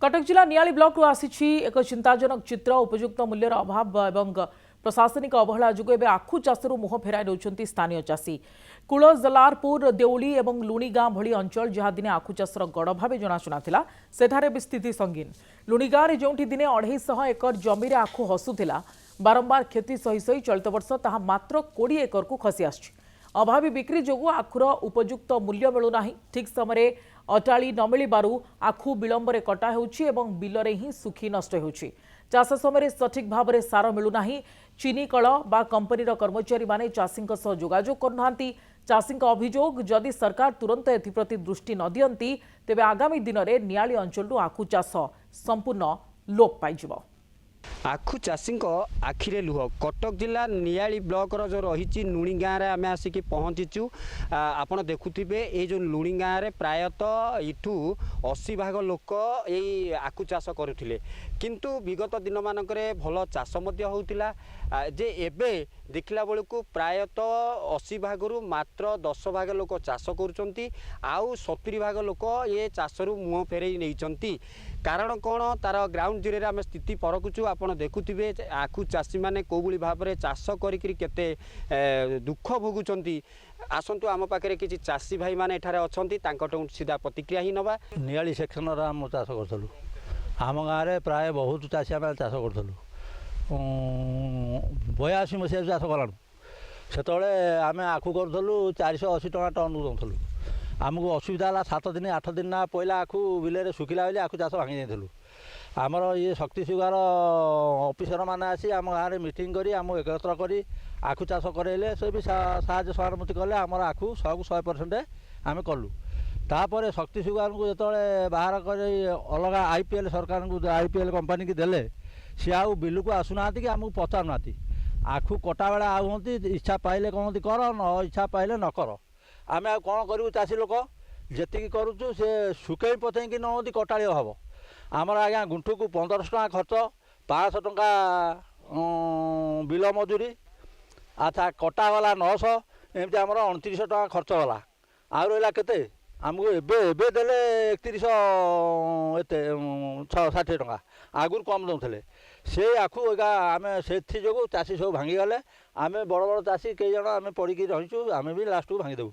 कटक जिला नियाली ब्लॉक आसी एक चिंताजनक चित्र उपयुक्त मूल्यर अभाव एवं प्रशासनिक अवहेला जो एवं आखु चाषर मुह फेराई नौकरी स्थानीय चाषी कूल जलारपुर देउली और लुणीगाँ भली अंचल जहाँ दिने आखु चाषर गड़ भाव जनाशुना था सेठारे भी स्थिति संगीन लुणीगाँ में जो दिने 250 एकर जमी आखु हसुला बारंबार क्षति सही सही चलित वर्ष ताहा मात्र 20 एकर को खसी आछि अभावी बिक्री जोगु आखुर उपयुक्त मूल्य मिलूना ठीक समय अटाड़ी न मिलू आखु विलंबरे कटा होउछि एवं बिलरे ही सुखी नष्ट होउछि चाष समय सठिक भाव में सार मिलूना चीनी कल बा कंपनी कर्मचारी माने चाषी जोगाजोग करना चाषी अभियोग जदि सरकार तुरंत एप्रति दृष्टि न दियंती तेबे आगामी दिन में नियाली अंचल आखु चाष संपूर्ण लोप पाइजिबो। आखु चाषी आखिरे लुह कटक जिला नियाली ब्लॉक जो रही लुणी गाँव में आम आसिक पहुँचीचु आपड़ देखुवे ये जो लुणी गाँव में प्रायतः इठू 80 भाग लोक यही आखु चाष करुले किंतु विगत दिन मानक भल चाष होता जे एबे देखला बेलू प्रायतः 80 भाग मात्र 10 भाग लोक चाष कर आउ 70 भाग लोक ये चाषरू मुह फेरई नहीं कारण कौन तार ग्राउंड जीरो आम स्थिति परखुचु आप देखुवे आखु चाषी मैंने कौली भाव में चाष करते दुख भोगुंट आसतु आम पाखे किसी चाषी भाई मैंने अच्छा सीधा प्रतिक्रिया ही नवा नियाली सेक्शन आम चाष करूँ आम गाँव में प्राय बहुत चाषी आम चाष करूँ 82 मसीह चाष कलाणु से आम आखु करूँ 480 टका टन दौलू आमको असुविधा है 7 दिन 8 दिन ना पहला आखु बिल सुखिला बेले आखु चाष भांगी देलु आमर ये शक्ति सुगार ऑफिसर मैंने आसी आम गाँव में मीटिंग करी आम एकत्र करी आखु चाष करेले से भी साहाय्य सहानुभूति कले आमर आखु 100% आम कलु तापर शक्ति सुगार को जो बाहर कर अलग आईपीएल सरकार को आईपीएल कंपनी की देले सी आउ बिल को आसुना कि आमको पचारुना आखु कटा बेला आउंती इच्छा पाइले कहते कर न इच्छा पाइले न कर आम आ कौन करूँ चाषी लोक जी करुचु से सुखई पचई कि नदी कटाड़ी हम आमर आज्ञा गुंठू को 1500 टका खर्च 500 टका बिल मजूरी अच्छा कटा गला 900 एमती आमर 2900 टका खर्च गला आ रहा केते आमको एबे देले 3160 टका आगुर कम दौले से आखु एका आम से जो चाषी सब भांगी गले आम बड़ बड़ चाषी कई जन आम पड़ी रहीचु आम भी लास्ट को भांगी देबू।